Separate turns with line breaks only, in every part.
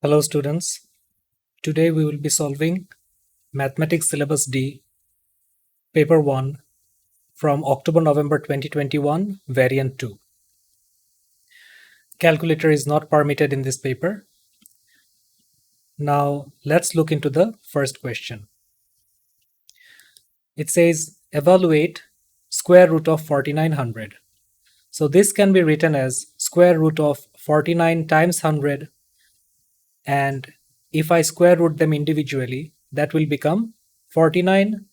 Hello students, today we will be solving Mathematics Syllabus D, Paper 1 from October-November 2021, Variant 2. Calculator is not permitted in this paper. Now let's look into the first question. It says evaluate square root of 4900. So this can be written as square root of 49 times 100, and if I square root them individually, that will become 49.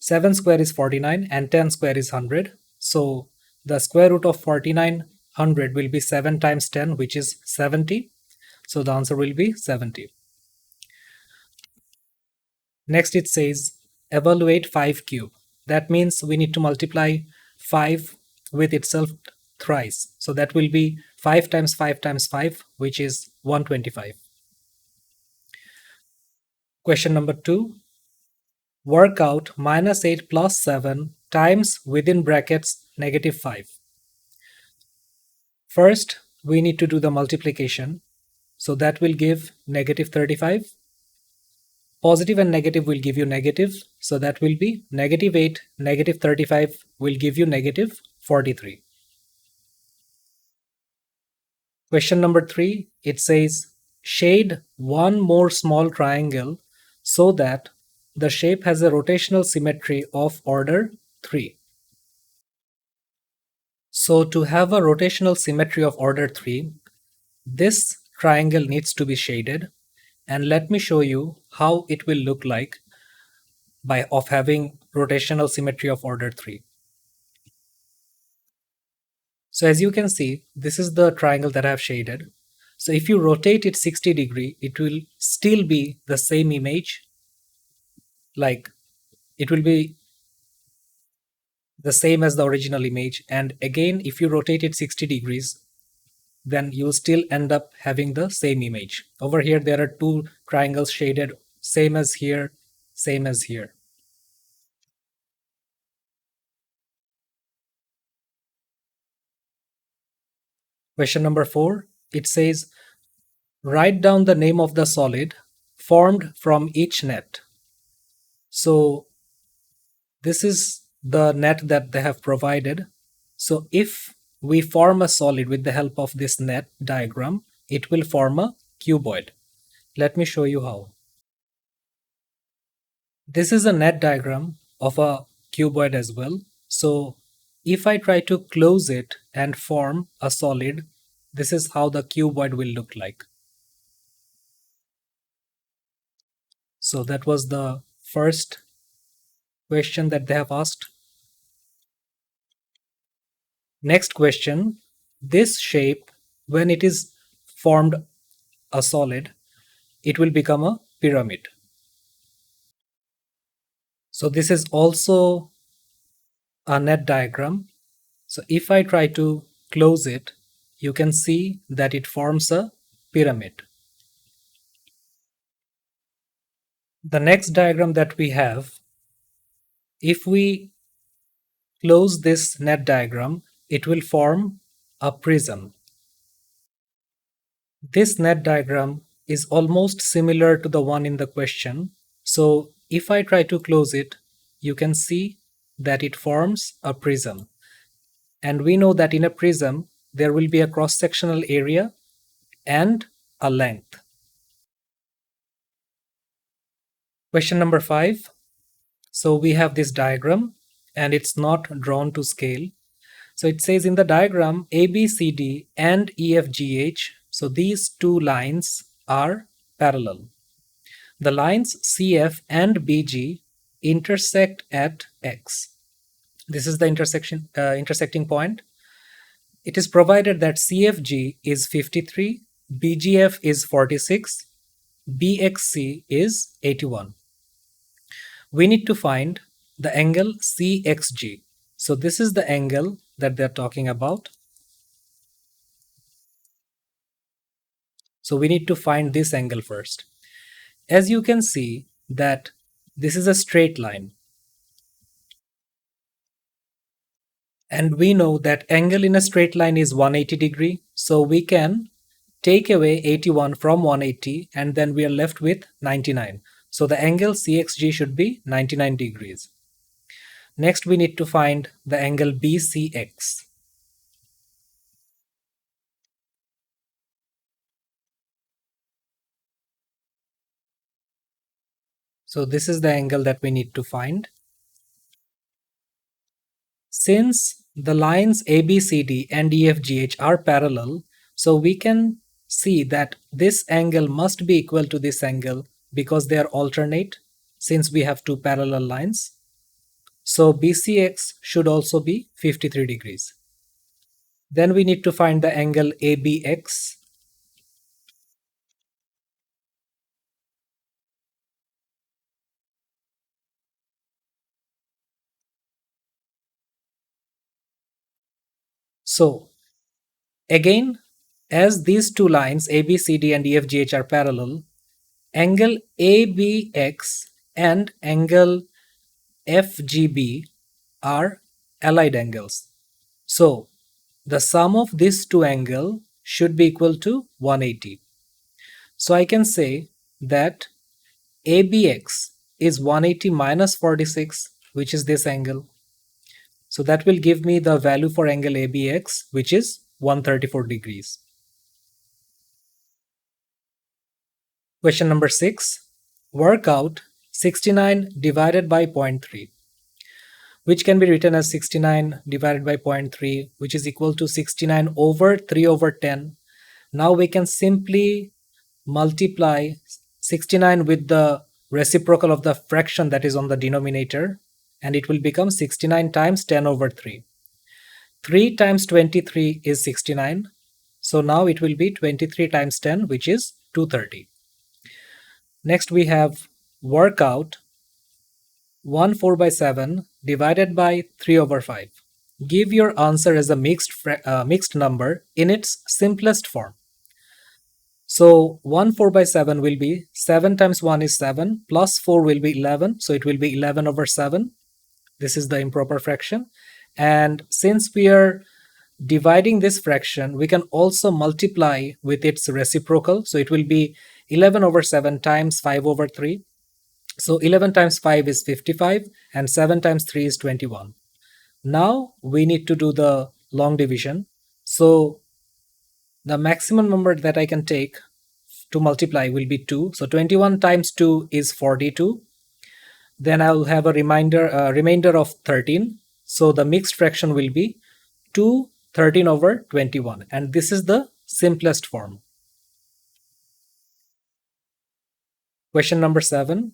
7 square is 49 and 10 square is 100. So the square root of 4900 will be 7 times 10, which is 70. So the answer will be 70. Next it says evaluate 5 cube. That means we need to multiply 5 with itself thrice. So that will be 5 times 5 times 5, which is 125. Question number 2. Work out -8 plus 7 times within brackets -5. First, we need to do the multiplication. So that will give -35. Positive and negative will give you negative. So that will be -8, -35 will give you -43. Question number 3, it says shade one more small triangle so that the shape has a rotational symmetry of order 3. So to have a rotational symmetry of order 3, this triangle needs to be shaded, and let me show you how it will look like by having rotational symmetry of order 3. So as you can see, this is the triangle that I have shaded. So if you rotate it 60 degree, it will still be the same image, like it will be the same as the original image. And again, if you rotate it 60 degrees, then you still end up having the same image. Over here, there are two triangles shaded, same as here, same as here. Question number 4, it says, write down the name of the solid formed from each net. So this is the net that they have provided. So if we form a solid with the help of this net diagram, it will form a cuboid. Let me show you how. This is a net diagram of a cuboid as well. So if I try to close it and form a solid, this is how the cuboid will look like. So that was the first question that they have asked. Next question, this shape, when it is formed a solid, it will become a pyramid. So this is also a net diagram. So if I try to close it, you can see that it forms a pyramid. The next diagram that we have, if we close this net diagram, it will form a prism. This net diagram is almost similar to the one in the question. So if I try to close it, you can see that it forms a prism. And we know that in a prism, there will be a cross-sectional area and a length. Question number 5. So we have this diagram and it's not drawn to scale. So it says in the diagram ABCD and EFGH, so these two lines are parallel. The lines CF and BG intersect at X. This is the intersecting point. It is provided that CFG is 53, BGF is 46, BXC is 81. We need to find the angle CXG. So this is the angle that they're talking about. So we need to find this angle first. As you can see that this is a straight line. And we know that angle in a straight line is 180 degree. So we can take away 81 from 180, and then we are left with 99. So the angle CXG should be 99 degrees. Next, we need to find the angle BCX. So this is the angle that we need to find. Since the lines ABCD and EFGH are parallel, so we can see that this angle must be equal to this angle because they are alternate since we have two parallel lines. So BCX should also be 53 degrees. Then we need to find the angle ABX. So again, as these two lines ABCD and EFGH are parallel, angle ABX and angle FGB are allied angles. So the sum of these two angles should be equal to 180. So I can say that ABX is 180 minus 46, which is this angle. So that will give me the value for angle ABX, which is 134 degrees. Question number 6. Work out 69 divided by 0.3, which can be written as 69 divided by 0.3, which is equal to 69 over 3 over 10. Now we can simply multiply 69 with the reciprocal of the fraction that is on the denominator, and it will become 69 times 10 over 3. 3 times 23 is 69. So now it will be 23 times 10, which is 230. Next we have work out 1 4 by 7 divided by 3 over 5. Give your answer as a mixed number in its simplest form. So 1 4 by 7 will be 7 times 1 is 7 plus 4 will be 11. So it will be 11 over 7. This is the improper fraction. And since we are dividing this fraction, we can also multiply with its reciprocal. So it will be 11 over 7 times 5 over 3. So 11 times 5 is 55 and 7 times 3 is 21. Now we need to do the long division. So the maximum number that I can take to multiply will be 2. So 21 times 2 is 42. Then I will have a remainder of 13. So the mixed fraction will be 2 13 over 21. And this is the simplest form. Question number 7.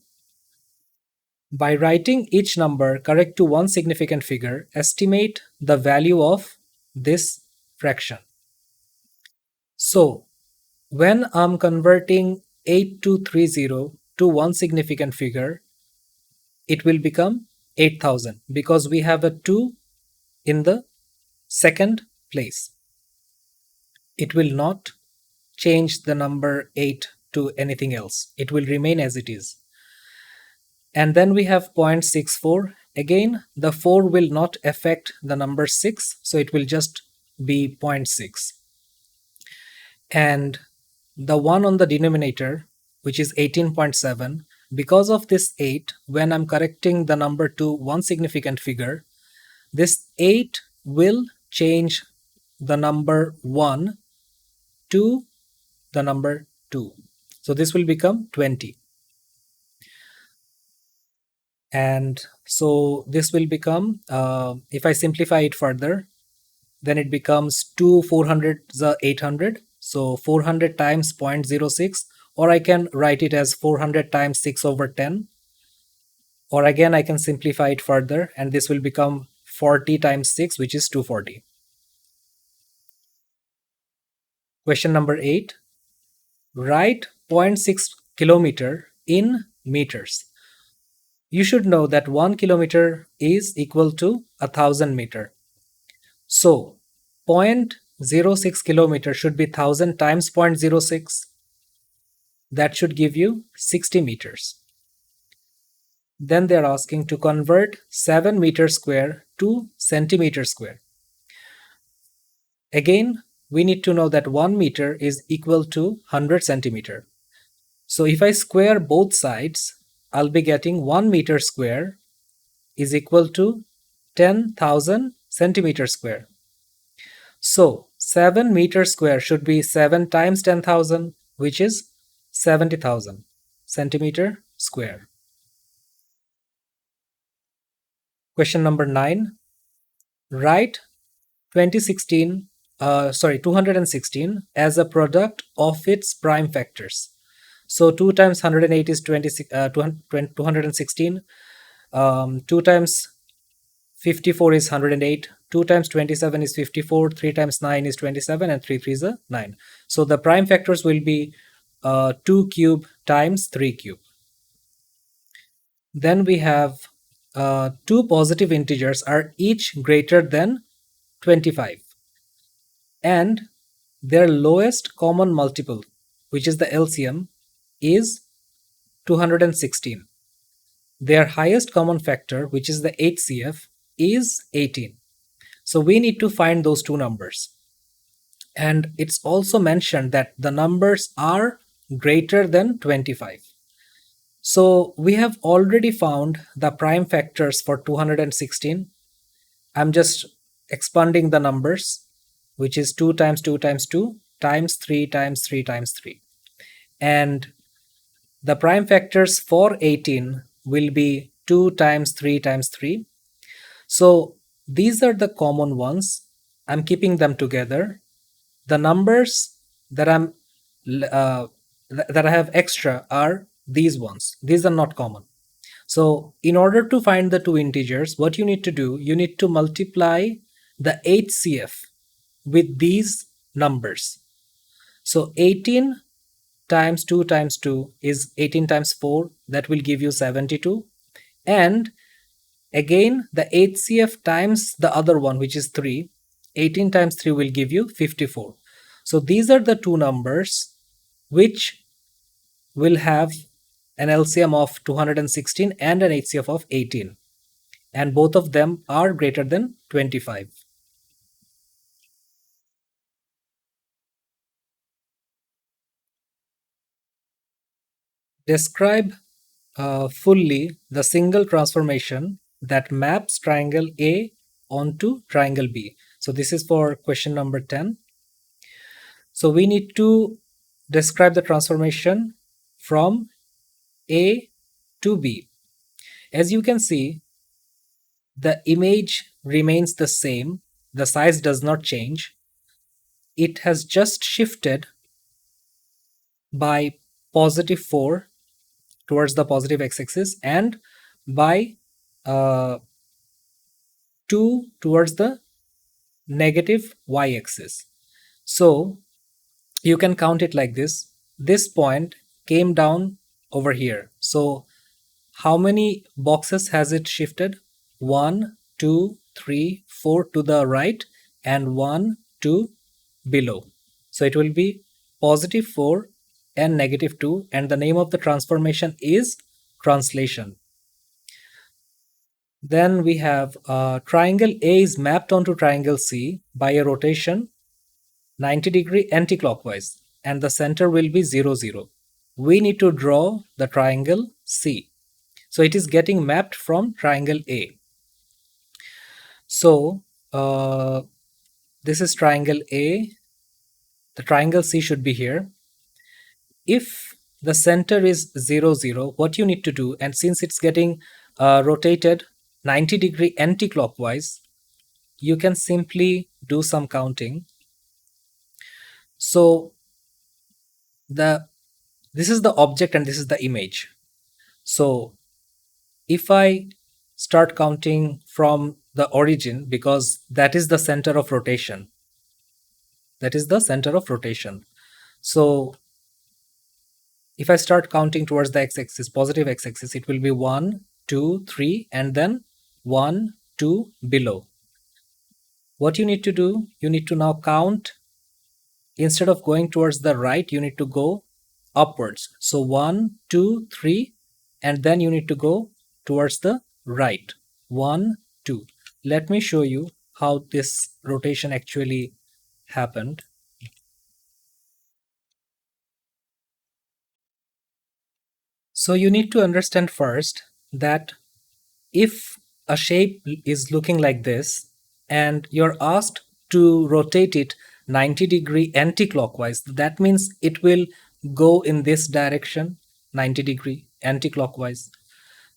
By writing each number correct to one significant figure, estimate the value of this fraction. So when I'm converting 8230 to one significant figure, it will become 8000 because we have a 2 in the second place. It will not change the number 8 to anything else. It will remain as it is. And then we have 0.64. Again, the 4 will not affect the number 6, so it will just be 0.6. And the 1 on the denominator, which is 18.7, because of this 8, when I'm correcting the number to one significant figure, this 8 will change the number 1 to the number 2. So this will become 20. And so this will become, if I simplify it further, then it becomes 2 400 is 800. So 400 times 0.06, or I can write it as 400 times 6 over 10. Or again, I can simplify it further, and this will become 40 times 6, which is 240. Question number 8. Write 0.6 kilometer in meters. You should know that 1 kilometer is equal to 1000 meter. So 0.06 kilometer should be 1000 times 0.06. That should give you 60 meters. Then they are asking to convert 7 meters square to centimeter square. Again, we need to know that 1 meter is equal to 100 centimeter. So if I square both sides, I'll be getting 1 meter square is equal to 10,000 centimeter square. So 7 meter square should be 7 times 10,000, which is 70,000 centimeter square. Question number 9. Write 216 as a product of its prime factors. So 2 times 108 is 216. 2 times 54 is 108. 2 times 27 is 54. 3 times 9 is 27. And 3 3s are 9. So the prime factors will be 2 cube times 3 cube. Then we have two positive integers are each greater than 25. And their lowest common multiple, which is the LCM, is 216. Their highest common factor, which is the HCF, is 18. So we need to find those two numbers. And it's also mentioned that the numbers are greater than 25. So we have already found the prime factors for 216. I'm just expanding the numbers, which is 2 times 2 times 2 times 3 times 3 times 3. And the prime factors for 18 will be 2 times 3 times 3. So these are the common ones. I'm keeping them together. The numbers that that I have extra are these ones. These are not common. So in order to find the two integers, what you need to do, you need to multiply the HCF with these numbers. So 18 times 2 times 2 is 18 times 4. That will give you 72. And again, the HCF times the other one, which is 3. 18 times 3 will give you 54. So these are the two numbers which will have an LCM of 216 and an HCF of 18. And both of them are greater than 25. Describe fully the single transformation that maps triangle A onto triangle B. So this is for question number 10. So we need to describe the transformation from A to B. As you can see, the image remains the same. The size does not change. It has just shifted by positive 4 towards the positive x-axis and by 2 towards the negative y-axis. So you can count it like this. This point came down over here. So how many boxes has it shifted? 1, 2, 3, 4 to the right and 1, 2 below. So it will be positive 4 and negative 2, and the name of the transformation is translation. Then we have triangle A is mapped onto triangle C by a rotation 90-degree anti-clockwise, and the center will be 0, 0. We need to draw the triangle C. So it is getting mapped from triangle A. So this is triangle A. The triangle C should be here. If the center is 0, 0, what you need to do, and since it's getting rotated 90-degree anti-clockwise, you can simply do some counting. So this is the object and this is the image. So if I start counting from the origin, because that is the center of rotation. That is the center of rotation. So if I start counting towards the x-axis, positive x-axis, it will be 1, 2, 3, and then 1, 2 below. What you need to do, you need to now count. Instead of going towards the right, you need to go upwards. So 1, 2, 3, and then you need to go towards the right. 1, 2. Let me show you how this rotation actually happened. So you need to understand first that if a shape is looking like this and you're asked to rotate it 90-degree anti-clockwise, that means it will go in this direction, 90-degree anti-clockwise.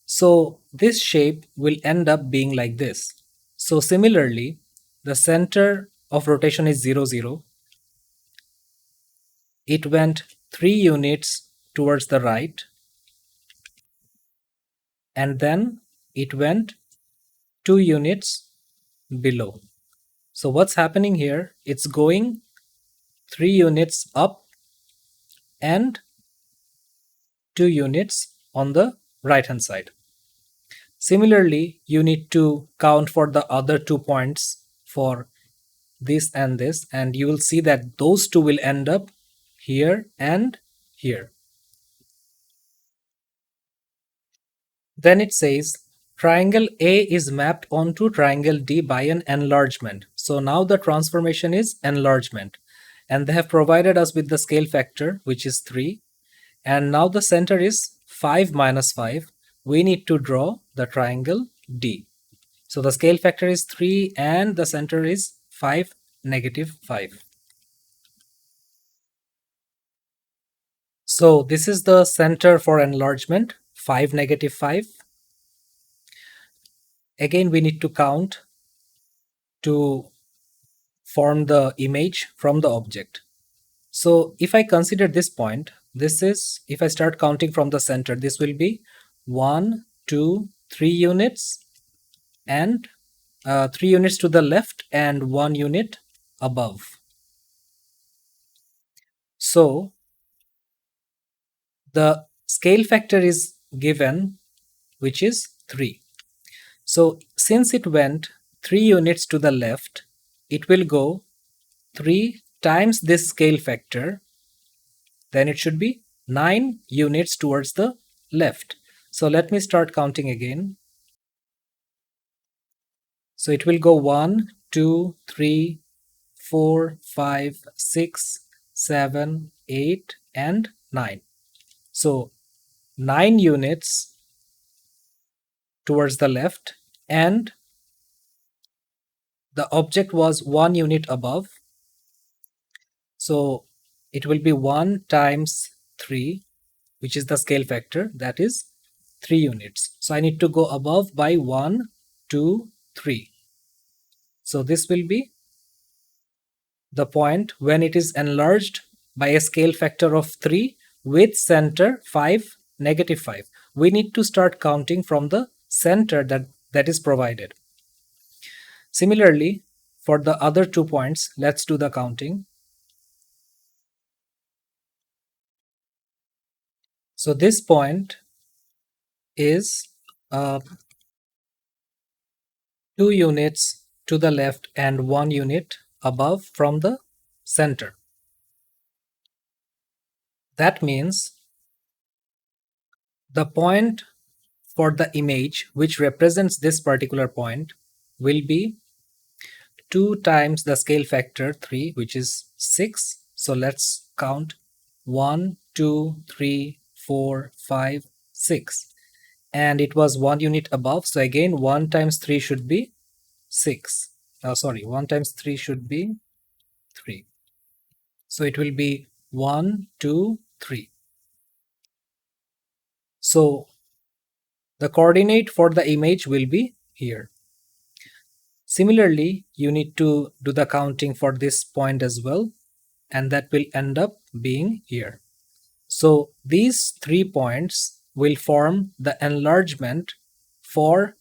So this shape will end up being like this. So similarly, the center of rotation is 0, 0. It went 3 units towards the right, and then it went 2 units below. So what's happening here? It's going 3 units up and 2 units on the right hand side. Similarly, you need to count for the other 2 points for this, and you will see that those two will end up here and here. Then it says triangle A is mapped onto triangle D by an enlargement. So now the transformation is enlargement, and they have provided us with the scale factor, which is 3, and now the center is 5 minus 5. We need to draw the triangle D. So the scale factor is 3 and the center is 5, negative 5. So this is the center for enlargement, 5, negative 5. Again, we need to count to form the image from the object. So if I consider this point, this is, if I start counting from the center, this will be 1, 2, 3 units, and 3 units to the left and 1 unit above. So the scale factor is given, which is 3. So since it went 3 units to the left, it will go 3 times this scale factor, then it should be 9 units towards the left. So let me start counting again. So it will go 1, 2, 3, 4, 5, 6, 7, 8, and 9. So 9 units towards the left, and the object was 1 unit above. So it will be 1 times 3, which is the scale factor, that is 3 units. So I need to go above by 1, 2, 3. So this will be the point when it is enlarged by a scale factor of 3 with center 5, negative 5. We need to start counting from the center that is provided. Similarly, for the other 2 points, let's do the counting. So this point is 2 units to the left and 1 unit above from the center. That means the point for the image which represents this particular point will be 2 times the scale factor 3, which is 6. So let's count 1, 2, 3, 4, 5, 6. And it was 1 unit above. So again, 1 times 3 should be 6. 1 times 3 should be 3. So it will be 1, 2, 3. So the coordinate for the image will be here. Similarly, you need to do the counting for this point as well, and that will end up being here. So these 3 points will form the enlargement for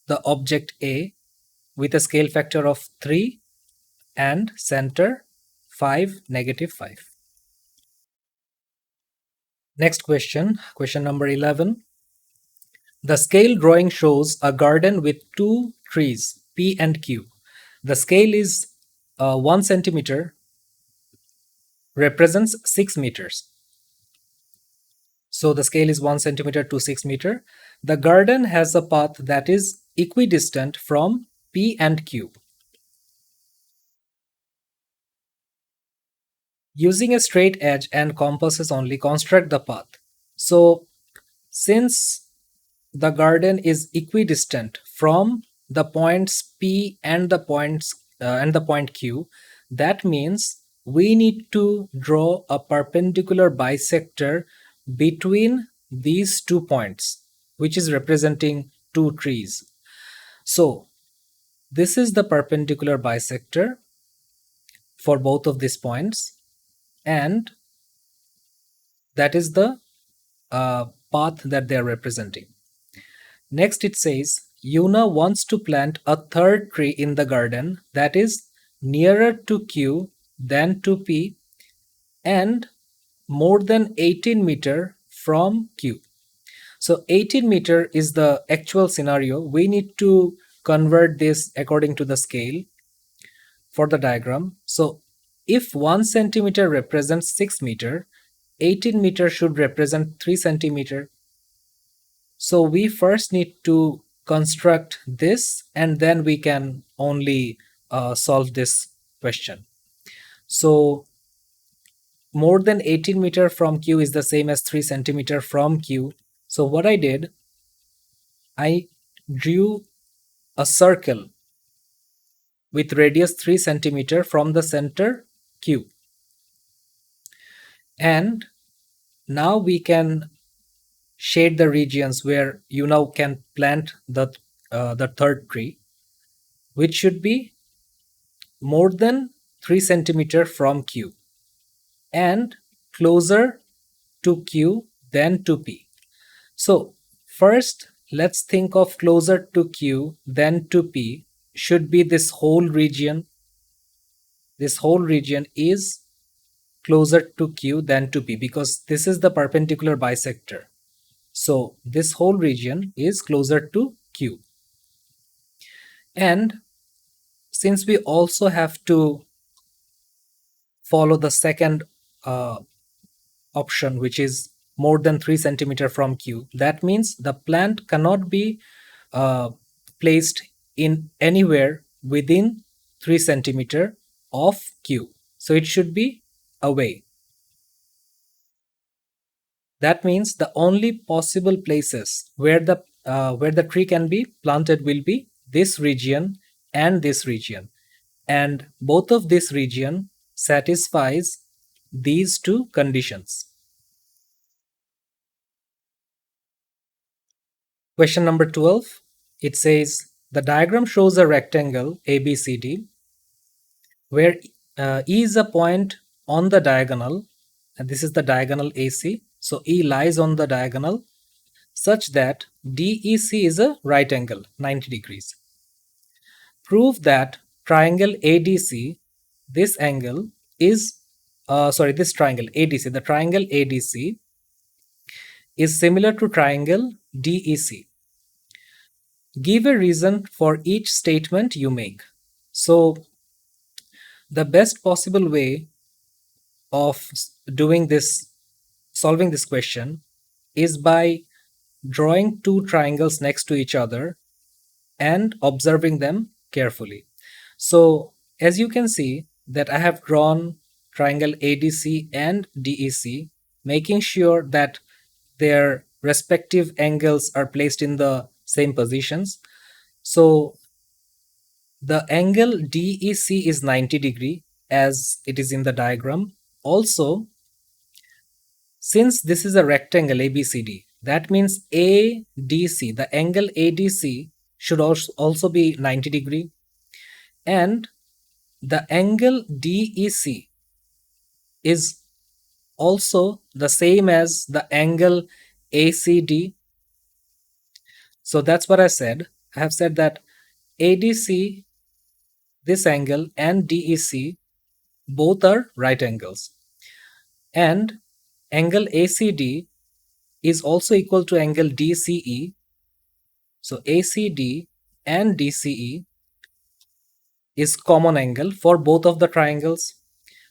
the object A with a scale factor of 3 and center 5, negative 5. Next question, question number 11. The scale drawing shows a garden with 2 trees, P and Q. The scale is 1 centimeter, represents 6 meters. So the scale is 1 centimeter to 6 meter. The garden has a path that is equidistant from P and Q. Using a straight edge and compasses only, construct the path. So since the garden is equidistant from the points P and the point Q, that means we need to draw a perpendicular bisector between these 2 points, which is representing 2 trees. So this is the perpendicular bisector for both of these points, and that is the path that they are representing. Next, it says Yuna wants to plant a third tree in the garden that is nearer to Q than to P and more than 18 meter from Q. So 18 meter is the actual scenario. We need to convert this according to the scale for the diagram. So if 1 centimeter represents 6 meter, 18 meter should represent 3 centimeter. So we first need to construct this and then we can only solve this question. So more than 18 meter from Q is the same as 3 centimeter from Q. So what I did, I drew a circle with radius 3 centimeter from the center Q. And now we can shade the regions where you now can plant the third tree, which should be more than 3 centimeter from Q and closer to Q than to P. So first let's think of closer to Q than to P should be this whole region. This whole region is closer to Q than to P because this is the perpendicular bisector. So this whole region is closer to Q. And since we also have to follow the second option, which is more than 3 centimeter from Q, that means the plant cannot be placed in anywhere within 3 centimeter of Q. So it should be away. That means the only possible places where the tree can be planted will be this region and this region, and both of this region satisfies these two conditions. Question number 12, it says the diagram shows a rectangle ABCD where E is a point on the diagonal, and this is the diagonal AC. So E lies on the diagonal such that DEC is a right angle, 90 degrees. Prove that triangle ADC, this angle is, this triangle ADC, the triangle ADC is similar to triangle DEC. Give a reason for each statement you make. So the best possible way of doing this, solving this question, is by drawing two triangles next to each other and observing them carefully. So as you can see that I have drawn triangle ADC and DEC, making sure that their respective angles are placed in the same positions. So the angle DEC is 90 degree as it is in the diagram. Also, since this is a rectangle ABCD, that means ADC, the angle ADC should also be 90 degree, and the angle DEC is also the same as the angle ACD. So that's what I said. I have said that ADC, this angle, and DEC both are right angles, and angle ACD is also equal to angle DCE. So ACD and DCE is common angle for both of the triangles.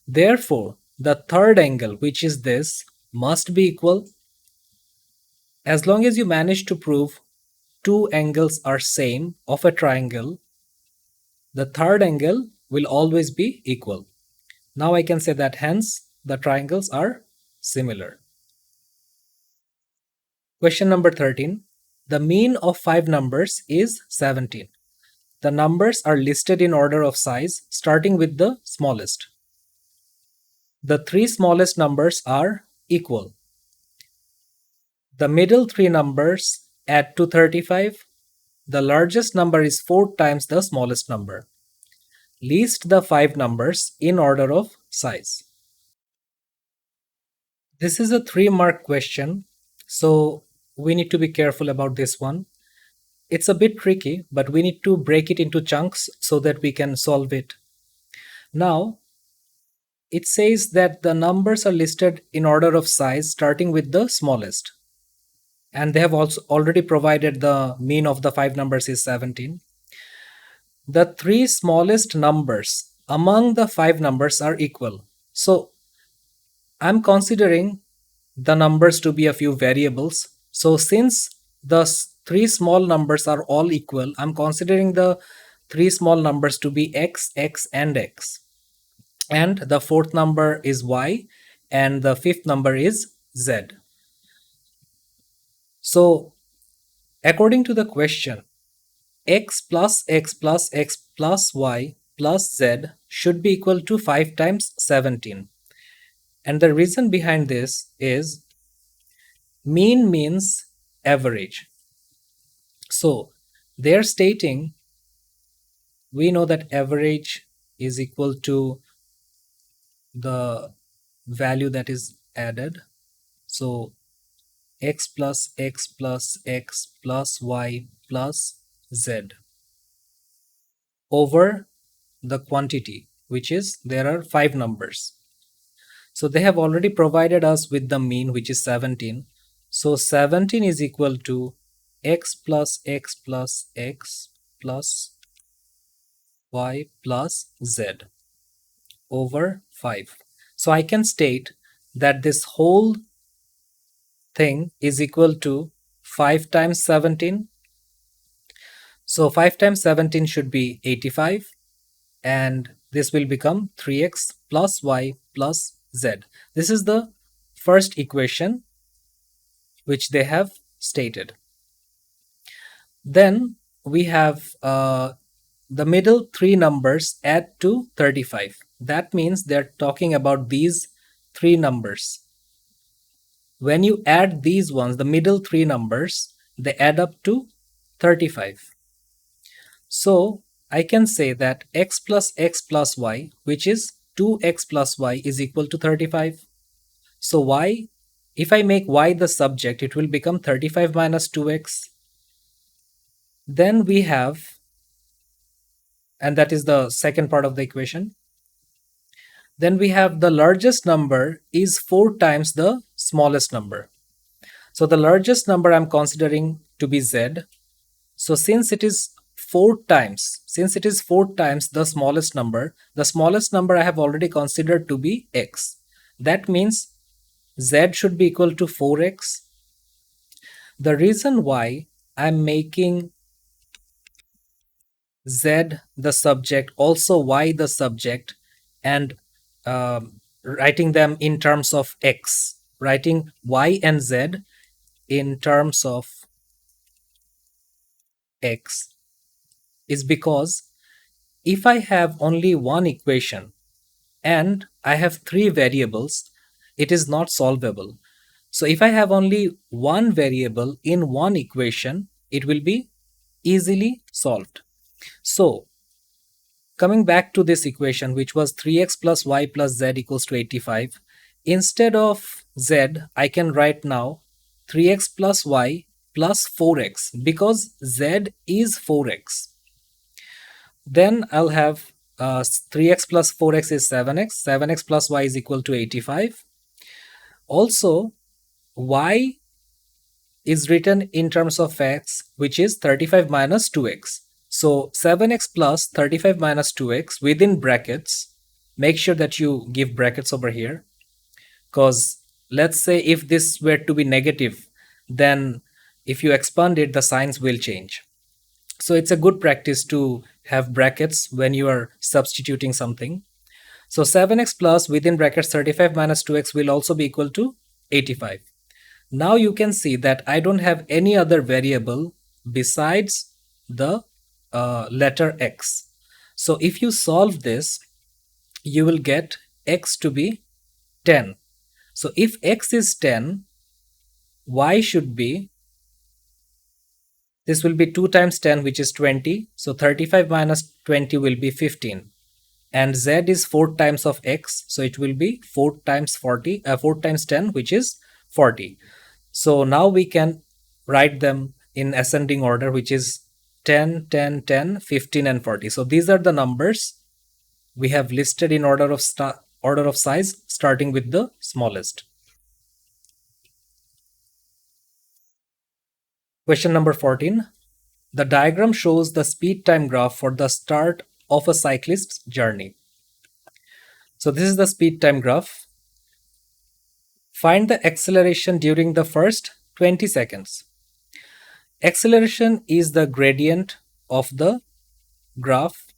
Therefore, the third angle, which is this, must be equal. As long as you manage to prove two angles are same of a triangle, the third angle will always be equal. Now I can say that hence the triangles are similar. Question number 13. The mean of 5 numbers is 17. The numbers are listed in order of size, starting with the smallest. The 3 smallest numbers are equal. The middle 3 numbers add to 35. The largest number is 4 times the smallest number. List the 5 numbers in order of size. This is a 3-mark question, so we need to be careful about this one. It's a bit tricky, but we need to break it into chunks so that we can solve it. Now, it says that the numbers are listed in order of size starting with the smallest. And they have also already provided the mean of the 5 numbers is 17. The 3 smallest numbers among the 5 numbers are equal. So I'm considering the numbers to be a few variables. So since the 3 small numbers are all equal, I'm considering the 3 small numbers to be x, x, and x. And the 4th number is y, and the 5th number is z. So according to the question, x plus x plus x plus y plus z should be equal to 5 times 17. And the reason behind this is mean means average. So they're stating we know that average is equal to the value that is added. So x plus x plus x plus y plus z over the quantity, which is there are 5 numbers. So they have already provided us with the mean, which is 17. So 17 is equal to x plus x plus x plus y plus z over 5. So I can state that this whole thing is equal to 5 times 17. So 5 times 17 should be 85, and this will become 3x plus y plus z. This is the first equation which they have stated. Then we have the middle 3 numbers add to 35. That means they're talking about these 3 numbers. When you add these ones, the middle 3 numbers, they add up to 35. So I can say that x plus y, which is 2x plus y, is equal to 35. So y, if I make y the subject, it will become 35 minus 2x. Then we have, and that is the second part of the equation. Then we have the largest number is 4 times the smallest number. So the largest number I'm considering to be z. So since it is 4 times the smallest number I have already considered to be x. That means z should be equal to 4x. The reason why I'm making z the subject, also y the subject, and writing them in terms of x, writing y and z in terms of x, is because if I have only one equation and I have 3 variables, it is not solvable. So if I have only one variable in one equation, it will be easily solved. So coming back to this equation, which was 3x plus y plus z equals to 85, instead of z, I can write now 3x plus y plus 4x, because z is 4x. Then I'll have 3x plus 4x is 7x. 7x plus y is equal to 85. Also, y is written in terms of x, which is 35 minus 2x. So 7x plus 35 minus 2x within brackets. Make sure that you give brackets over here, because let's say if this were to be negative, then if you expand it, the signs will change. So it's a good practice to have brackets when you are substituting something. So 7x plus within brackets 35 minus 2x will also be equal to 85. Now you can see that I don't have any other variable besides the letter x. So if you solve this, you will get x to be 10. So if x is 10, y should be, this will be 2 times 10, which is 20. So 35 minus 20 will be 15. And z is 4 times of x, so it will be 4 times 4 times 10, which is 40. So now we can write them in ascending order, which is 10, 10, 10, 15, and 40. So these are the numbers we have listed in order of size, starting with the smallest. Question number 14. The diagram shows the speed time graph for the start of a cyclist's journey. So this is the speed time graph. Find the acceleration during the first 20 seconds. Acceleration is the gradient of the graph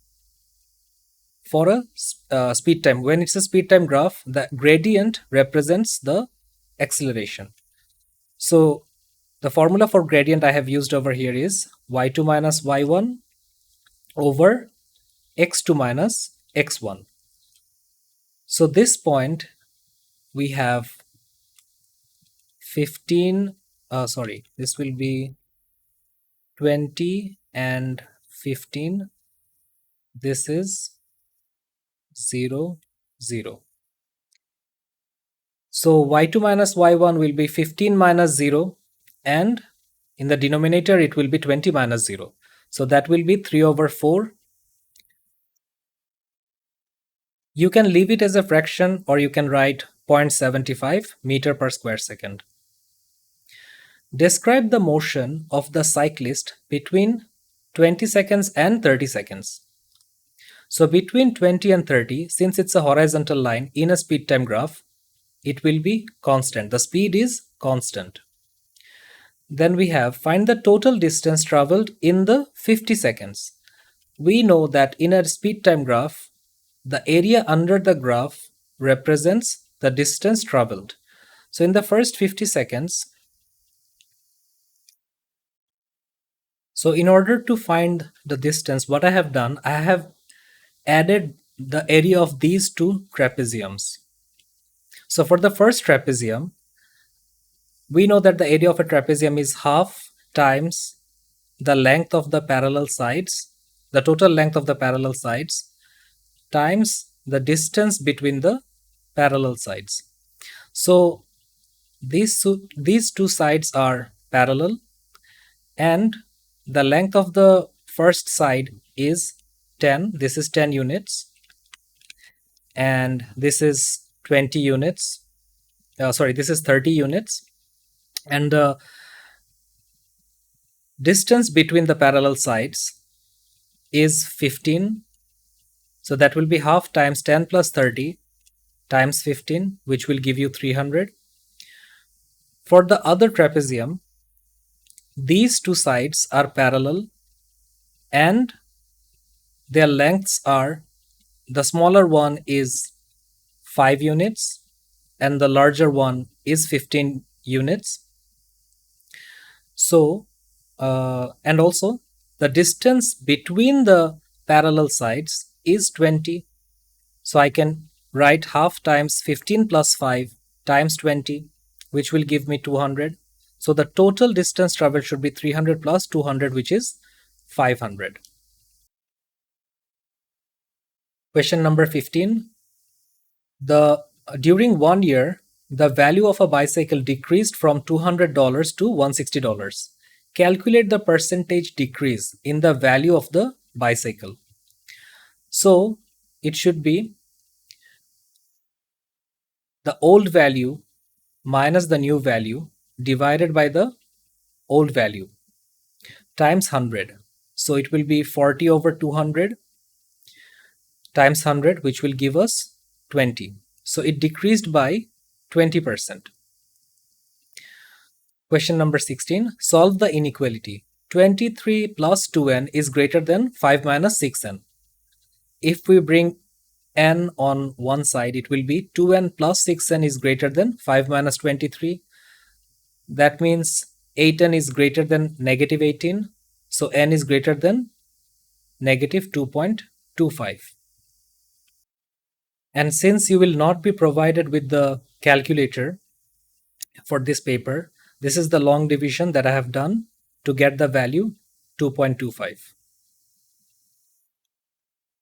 for a speed time. When it's a speed time graph, the gradient represents the acceleration. So the formula for gradient I have used over here is y2 minus y1 over x2 minus x1. So this point we have 15, this will be 20 and 15. This is 0, 0. So y2 minus y1 will be 15 minus 0, and in the denominator it will be 20 minus 0. So that will be 3 over 4. You can leave it as a fraction, or you can write 0.75 meter per square second. Describe the motion of the cyclist between 20 seconds and 30 seconds. So between 20 and 30, since it's a horizontal line in a speed time graph, it will be constant. The speed is constant. Then we have find the total distance traveled in the 50 seconds. We know that in a speed time graph, the area under the graph represents the distance traveled. So in the first 50 seconds, so in order to find the distance, what I have done, I have added the area of these two trapeziums. So for the first trapezium, we know that the area of a trapezium is half times the length of the parallel sides, the total length of the parallel sides, times the distance between the parallel sides. So these two sides are parallel, and the length of the first side is 10. This is 10 units, and this is 20 units. This is 30 units. And the distance between the parallel sides is 15. So that will be half times 10 plus 30 times 15, which will give you 300. For the other trapezium, these two sides are parallel, and their lengths are, the smaller one is 5 units and the larger one is 15 units. So and also the distance between the parallel sides is 20. So I can write half times 15 plus 5 times 20, which will give me 200. So the total distance traveled should be 300 plus 200, which is 500. Question number 15. During 1 year, the value of a bicycle decreased from $200 to $160. Calculate the percentage decrease in the value of the bicycle. So it should be the old value minus the new value divided by the old value times 100. So it will be 40 over 200 times 100, which will give us 20. So it decreased by 20%. Question number 16. Solve the inequality. 23 plus 2n is greater than 5 minus 6n. If we bring n on one side, it will be 2n plus 6n is greater than 5 minus 23. That means a10 is greater than negative 18. So n is greater than negative 2.25. And since you will not be provided with the calculator for this paper, this is the long division that I have done to get the value 2.25.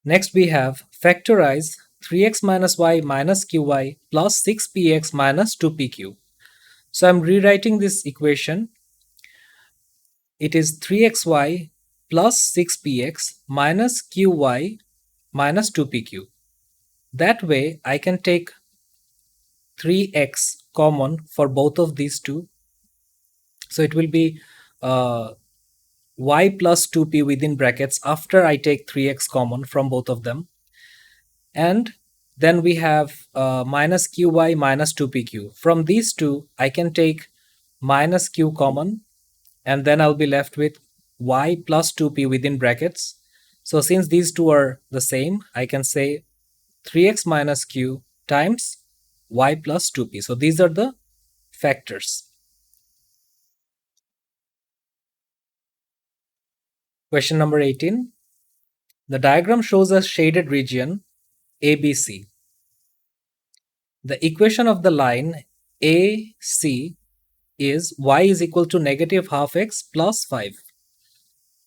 Next we have factorize 3x minus y minus qy plus 6px minus 2pq. So I'm rewriting this equation. It is 3xy plus 6px minus qy minus 2pq. That way I can take 3x common for both of these two. So it will be y plus 2p within brackets after I take 3x common from both of them. And then we have minus qy minus 2pq. From these two, I can take minus q common, and then I'll be left with y plus 2p within brackets. So since these two are the same, I can say 3x minus q times y plus 2p. So these are the factors. Question number 18. The diagram shows a shaded region ABC. The equation of the line AC is y is equal to negative half x plus 5.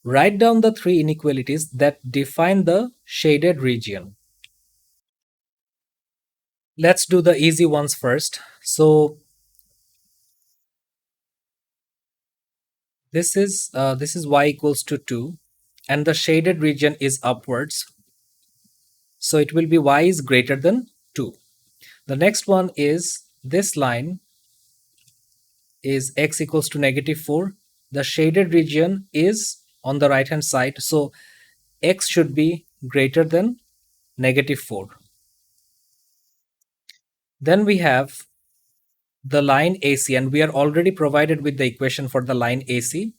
Write down the three inequalities that define the shaded region. Let's do the easy ones first. So this is y equals to 2 and the shaded region is upwards. So it will be y is greater than 2. The next one is this line is x equals to negative 4. The shaded region is on the right hand side. So x should be greater than negative 4. Then we have the line AC, and we are already provided with the equation for the line AC.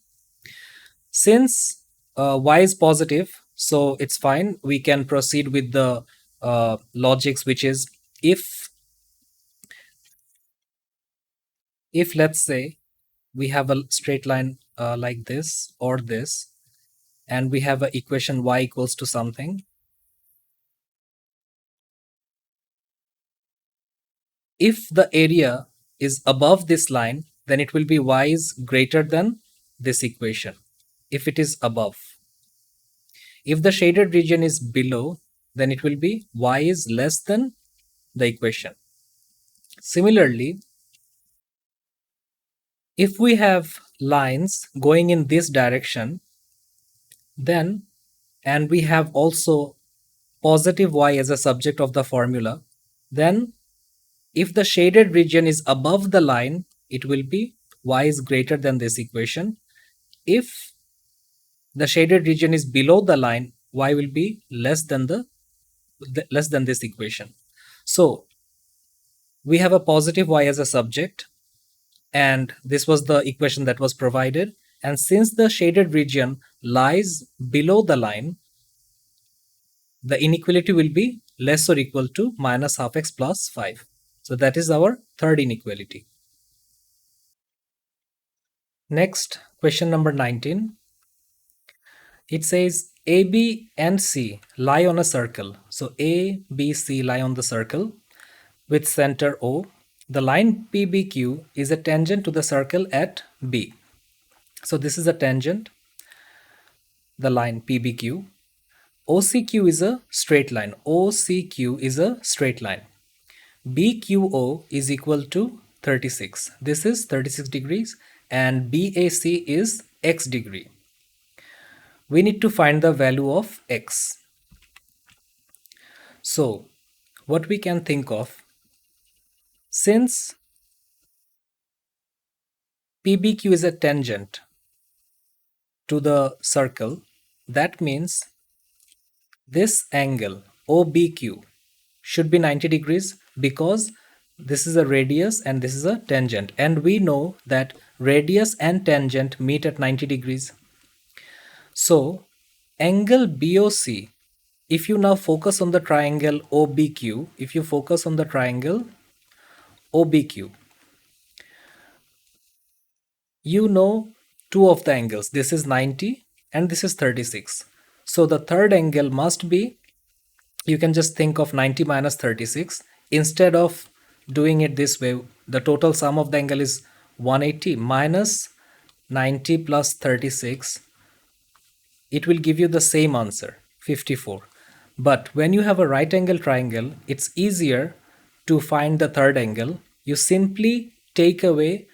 Since y is positive, so it's fine. We can proceed with the logics, which is if let's say we have a straight line like this or this, and we have an equation y equals to something. If the area is above this line, then it will be y is greater than this equation if it is above. If the shaded region is below, then it will be y is less than the equation. Similarly, if we have lines going in this direction, then, and we have also positive y as a subject of the formula, then if the shaded region is above the line, it will be y is greater than this equation. If the shaded region is below the line, y will be less than this equation. So we have a positive y as a subject, and this was the equation that was provided. And since the shaded region lies below the line, the inequality will be less or equal to minus half x plus 5. So that is our third inequality. Next, question number 19. It says A, B, and C lie on a circle. So A, B, C lie on the circle with center O. The line PBQ is a tangent to the circle at B. So this is a tangent, the line PBQ. OCQ is a straight line. OCQ is a straight line. BQO is equal to 36. This is 36 degrees, and BAC is x degree. We need to find the value of x. So what we can think of, since PBQ is a tangent to the circle, that means this angle OBQ should be 90 degrees because this is a radius and this is a tangent, and we know that radius and tangent meet at 90 degrees. So angle BOC, if you now focus on the triangle OBQ, if you focus on the triangle OBQ, You know two of the angles. This is 90 and this is 36. So the third angle must be, you can just think of 90 minus 36. Instead of doing it this way, the total sum of the angle is 180 minus 90 plus 36. It will give you the same answer, 54. But when you have a right angle triangle, it's easier to find the third angle. You simply take away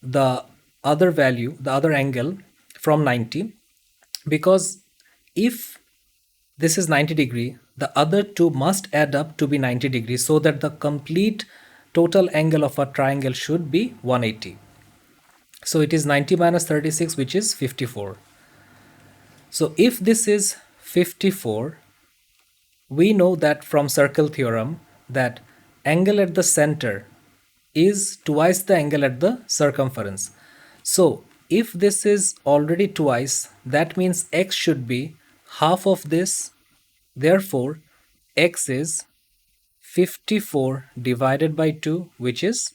the other value, the other angle from 90, because if this is 90 degree, the other two must add up to be 90 degrees, so that the complete total angle of a triangle should be 180. So it is 90 minus 36, which is 54. So if this is 54, we know that from circle theorem that angle at the center is twice the angle at the circumference. So if this is already twice, that means x should be half of this. Therefore, x is 54 divided by 2, which is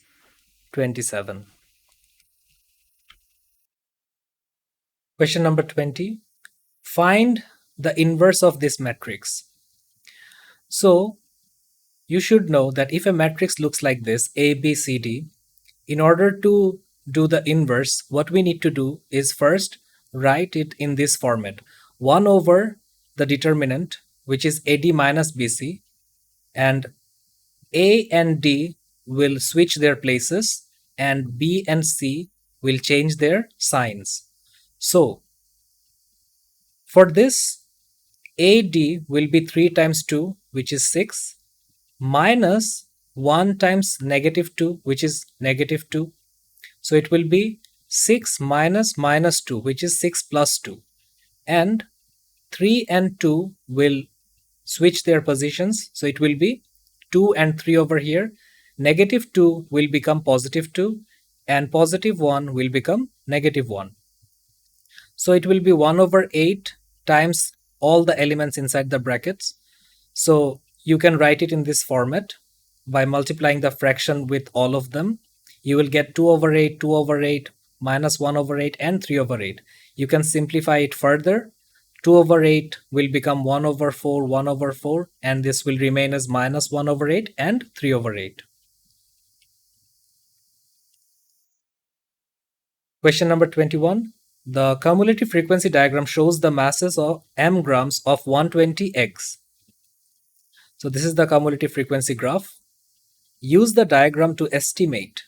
27. Question number 20. Find the inverse of this matrix. So you should know that if a matrix looks like this, A, B, C, D, in order to do the inverse, what we need to do is first write it in this format. 1 over the determinant, which is AD minus BC, and A and D will switch their places, and B and C will change their signs. So for this, AD will be 3 times 2, which is 6, minus 1 times negative 2, which is negative 2. So it will be 6 minus minus 2, which is 6 plus 2. And 3 and 2 will switch their positions. So it will be 2 and 3 over here. Negative 2 will become positive 2, and positive 1 will become negative 1. So it will be 1 over 8 times all the elements inside the brackets. So you can write it in this format. By multiplying the fraction with all of them, you will get 2 over 8, 2 over 8, minus 1 over 8, and 3 over 8. You can simplify it further. 2 over 8 will become 1 over 4, 1 over 4, and this will remain as minus 1 over 8 and 3 over 8. Question number 21. The cumulative frequency diagram shows the masses of m grams of 120 eggs. So this is the cumulative frequency graph. Use the diagram to estimate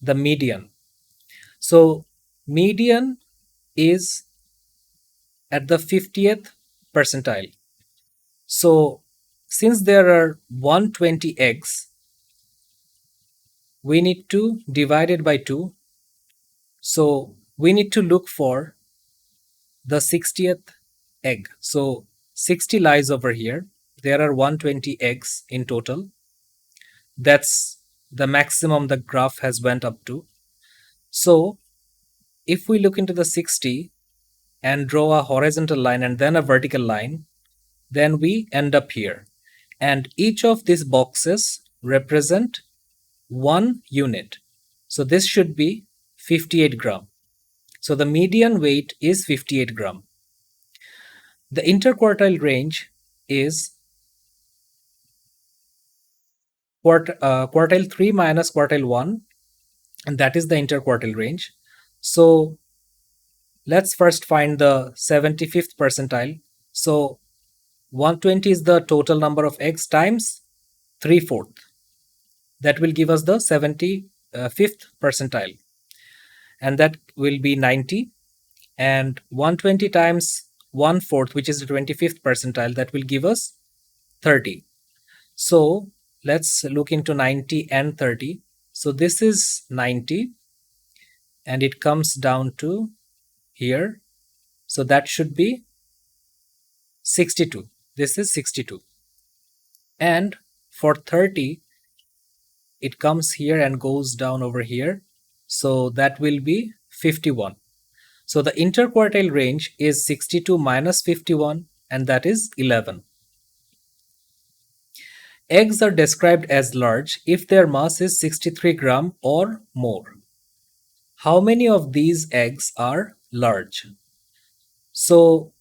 the median. So median is at the 50th percentile. So since there are 120 eggs, we need to divide it by 2. So we need to look for the 60th egg. So 60 lies over here. There are 120 eggs in total. That's the maximum the graph has went up to. So if we look into the 60 and draw a horizontal line and then a vertical line, then we end up here. And each of these boxes represent 1 unit. So this should be 58 gram. So the median weight is 58 gram. The interquartile range is quartile 3 minus quartile 1, and that is the interquartile range. So let's first find the 75th percentile. So 120 is the total number of eggs times 3/4. That will give us the 75th percentile, and that will be 90. And 120 times 1/4, which is the 25th percentile, that will give us 30. So let's look into 90 and 30. So this is 90, and it comes down to here. So that should be 62. This is 62. And for 30, it comes here and goes down over here. So that will be 51. So the interquartile range is 62 minus 51, and that is 11. Eggs are described as large if their mass is 63 gram or more. how many of these eggs are large? So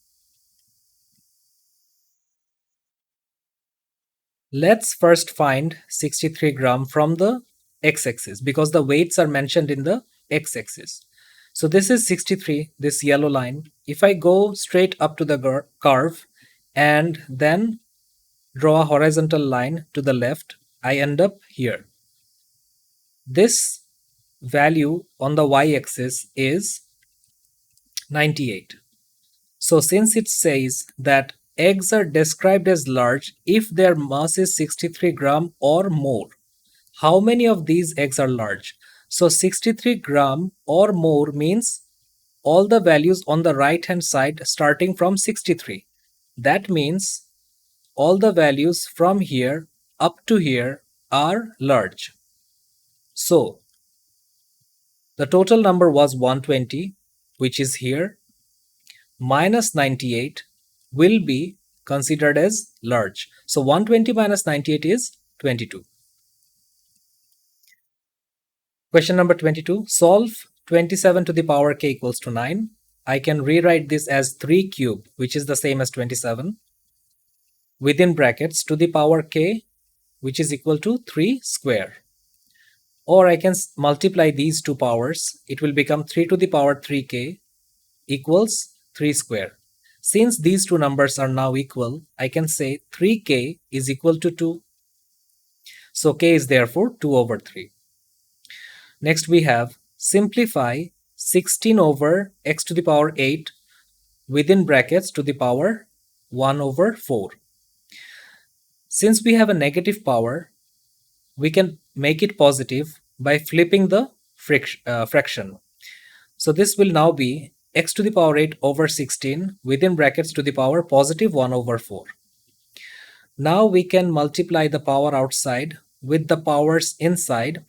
let's first find 63 gram from the x-axis because the weights are mentioned in the x-axis. So this is 63, this yellow line. If I go straight up to the curve and then draw a horizontal line to the left, I end up here. This value on the y-axis is 98. So since it says that eggs are described as large if their mass is 63 gram or more, how many of these eggs are large? So 63 gram or more means all the values on the right hand side starting from 63. That means all the values from here up to here are large. So the total number was 120, which is here, minus 98 will be considered as large. So 120 minus 98 is 22. Question number 22. Solve 27 to the power k equals to 9. I can rewrite this as 3 cube, which is the same as 27, within brackets to the power k, which is equal to 3 square. Or I can multiply these two powers. It will become 3 to the power 3k equals 3 square. Since these two numbers are now equal, I can say 3k is equal to 2. So k is therefore 2 over 3. Next we have simplify 16 over x to the power 8 within brackets to the power 1 over 4. Since we have a negative power, we can make it positive by flipping the fraction. So this will now be x to the power 8 over 16 within brackets to the power positive 1 over 4. Now we can multiply the power outside with the powers inside.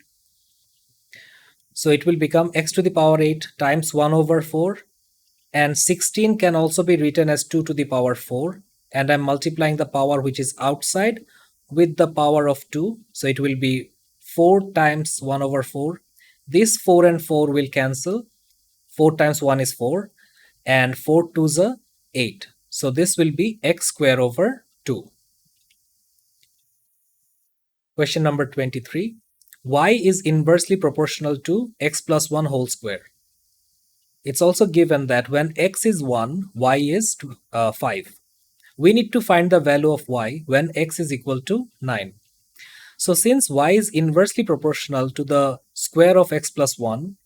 So it will become x to the power 8 times 1 over 4, and 16 can also be written as 2 to the power 4, and I'm multiplying the power which is outside with the power of 2. So it will be 4 times 1 over 4. This 4 and 4 will cancel. 4 times 1 is 4, and 4 2s are 8. So this will be x square over 2. Question number 23. Y is inversely proportional to x plus 1 whole square. It's also given that when x is 1, y is 5. We need to find the value of y when x is equal to 9. So since y is inversely proportional to the square of x plus 1,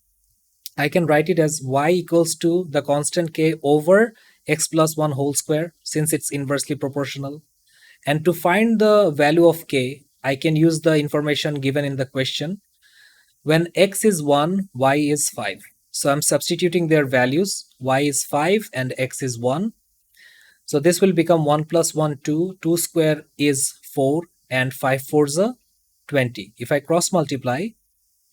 I can write it as y equals to the constant k over x plus 1 whole square, since it's inversely proportional. And to find the value of k, I can use the information given in the question. When x is 1, y is 5. So I'm substituting their values. Y is 5 and x is 1. So this will become 1 plus 1, 2. 2 square is 4 and 5 fours are 20. If I cross multiply,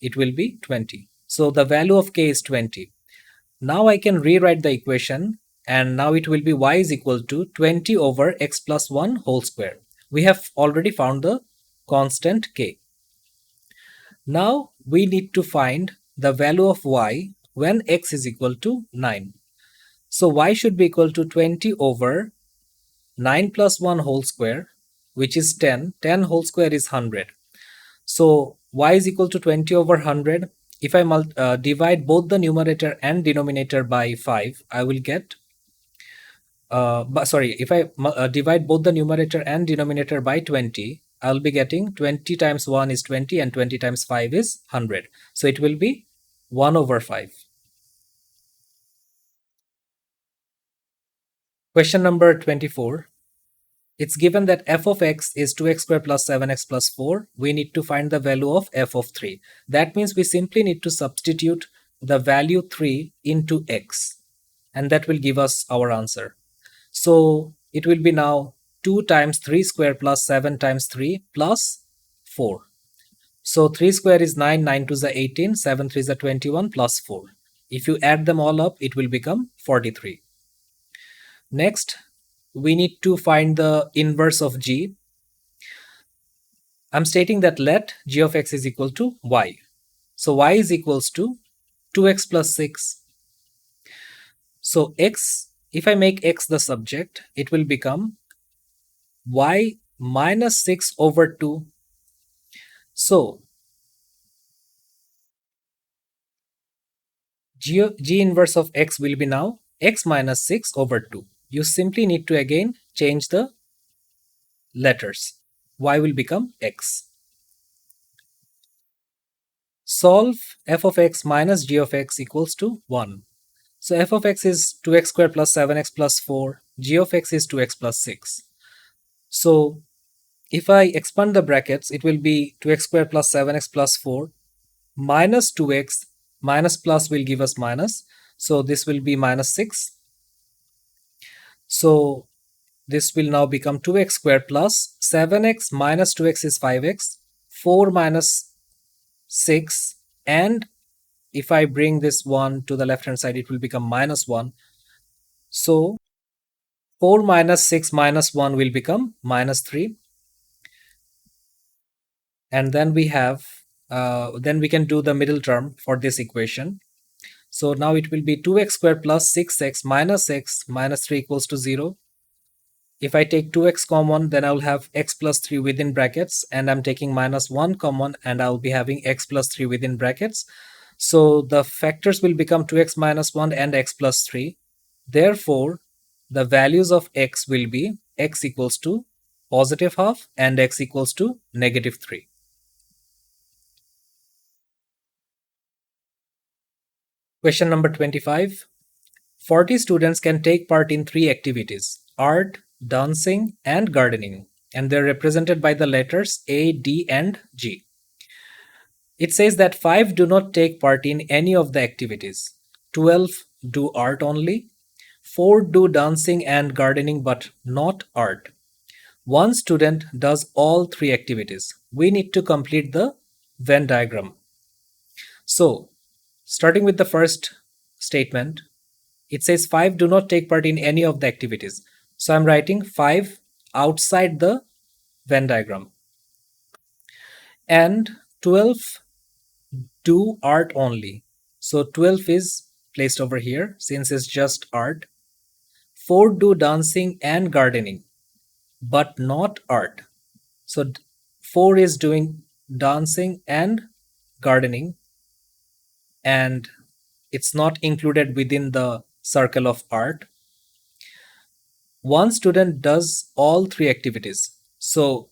it will be 20. So the value of k is 20. Now I can rewrite the equation, and now it will be y is equal to 20 over x plus 1 whole square. We have already found the constant k. Now we need to find the value of y when x is equal to 9. So y should be equal to 20 over 9 plus 1 whole square, which is 10. 10 whole square is 100. So y is equal to 20 over 100. If I divide both the numerator and denominator by 5, I will get if I divide both the numerator and denominator by 20, I'll be getting 20 times 1 is 20 and 20 times 5 is 100. So it will be 1 over 5. Question number 24. It's given that f of x is 2x squared plus 7x plus 4. We need to find the value of f of 3. That means we simply need to substitute the value 3 into x, and that will give us our answer. So it will be now 2 times 3 square plus 7 times 3 plus 4. So 3 square is 9, 9 2s are 18, 7 3s are 21 plus 4. If you add them all up, it will become 43. Next, we need to find the inverse of g. I'm stating that let g of x is equal to y. So y is equals to 2x plus 6. So x, if I make x the subject, it will become y minus 6 over 2. So G inverse of x will be now x minus 6 over 2. You simply need to again change the letters. Y will become x. Solve f of x minus g of x equals to 1. So f of x is 2x squared plus 7x plus 4. G of x is 2x plus 6. So if I expand the brackets, it will be 2x squared plus 7x plus 4 minus 2x, minus plus will give us minus. So this will be minus 6. So this will now become 2x squared plus 7x minus 2x is 5x, 4 minus 6, and if I bring this 1 to the left hand side, it will become minus 1. So 4 minus 6 minus 1 will become minus 3. And then we have, then we can do the middle term for this equation. So now it will be 2x squared plus 6x minus 3 equals to 0. If I take 2x common, then I'll have x plus 3 within brackets, and I'm taking minus 1 common, and I'll be having x plus 3 within brackets. So the factors will become 2x minus 1 and x plus 3. Therefore, the values of x will be x equals to positive half and x equals to negative 3. Question number 25. 40 students can take part in 3 activities: art, dancing, and gardening, and they're represented by the letters A, D, and G. It says that 5 do not take part in any of the activities, 12 do art only, 4 do dancing and gardening but not art. One student does all 3 activities. We need to complete the Venn diagram. So, starting with the first statement, it says 5 do not take part in any of the activities. So I'm writing 5 outside the Venn diagram. And 12 do art only. So 12 is placed over here since it's just art. 4 do dancing and gardening, but not art. So 4 is doing dancing and gardening, and it's not included within the circle of art. One student does all 3 activities. So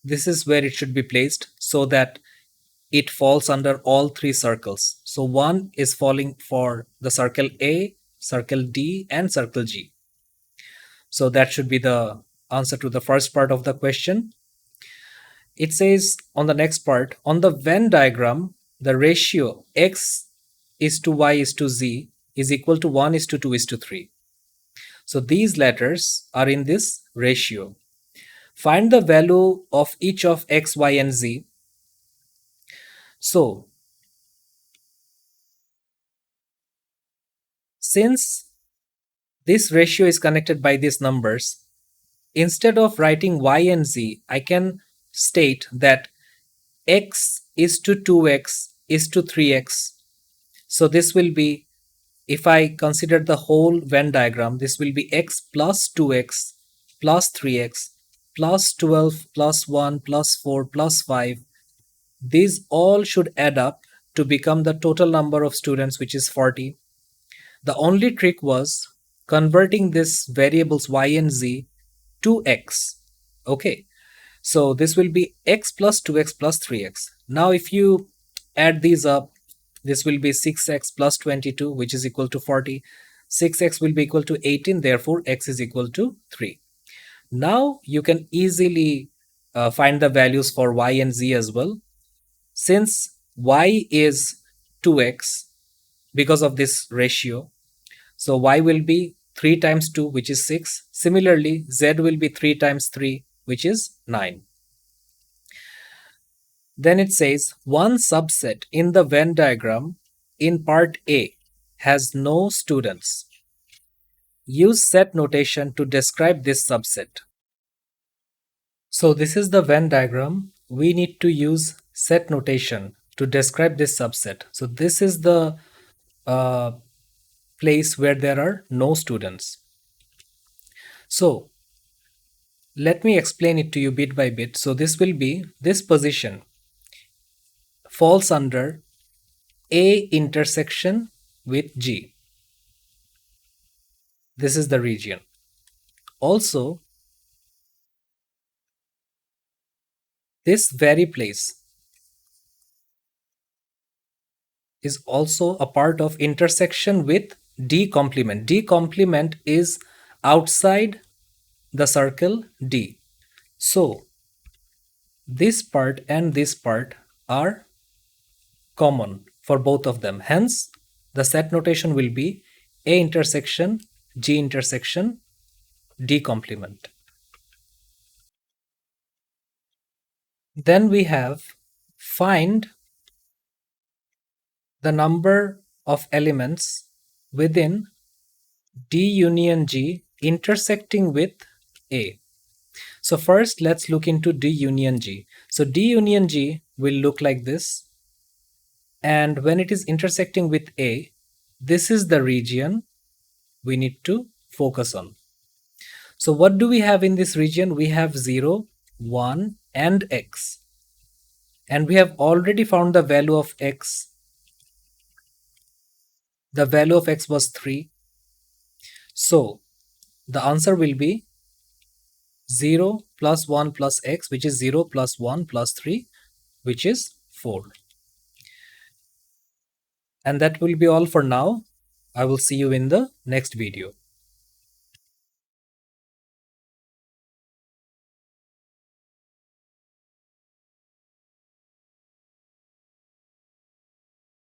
this is where it should be placed so that it falls under all 3 circles. So 1 is falling for the circle A, circle D, and circle G. So that should be the answer to the first part of the question. It says on the next part, on the Venn diagram, the ratio x is to y is to z is equal to 1 is to 2 is to 3. So these letters are in this ratio. Find the value of each of x, y, and z. So, since this ratio is connected by these numbers, instead of writing y and z, I can state that x is to 2x is to 3x. So this will be, if I consider the whole Venn diagram, this will be x plus 2x plus 3x plus 12 plus 1 plus 4 plus 5. These all should add up to become the total number of students, which is 40. The only trick was converting this variables y and z to x. Okay, so this will be x plus 2x plus 3x. Now if you add these up, this will be 6x plus 22, which is equal to 40. 6x will be equal to 18, therefore x is equal to 3. Now you can easily find the values for y and z as well. Since y is 2x because of this ratio, so y will be 3 times 2, which is 6. Similarly, z will be 3 times 3, which is 9. Then it says one subset in the Venn diagram in part A has no students. Use set notation to describe this subset. So this is the Venn diagram. We need to use set notation to describe this subset. So this is the uh, place where there are no students. So let me explain it to you bit by bit. So this will be, this position falls under A intersection with G. This is the region. Also, this very place is also a part of intersection with D complement. D complement is outside the circle D. So this part and this part are common for both of them. Hence, the set notation will be A intersection, G intersection, D complement. Then we have find the number of elements within D union G intersecting with A. So first let's look into D union G. So D union G will look like this. And when it is intersecting with A, this is the region we need to focus on. So what do we have in this region? We have 0, 1 and x. And we have already found the value of x. The value of x was 3. So the answer will be 0 plus 1 plus x, which is 0 plus 1 plus 3, which is 4. And that will be all for now. I will see you in the next video.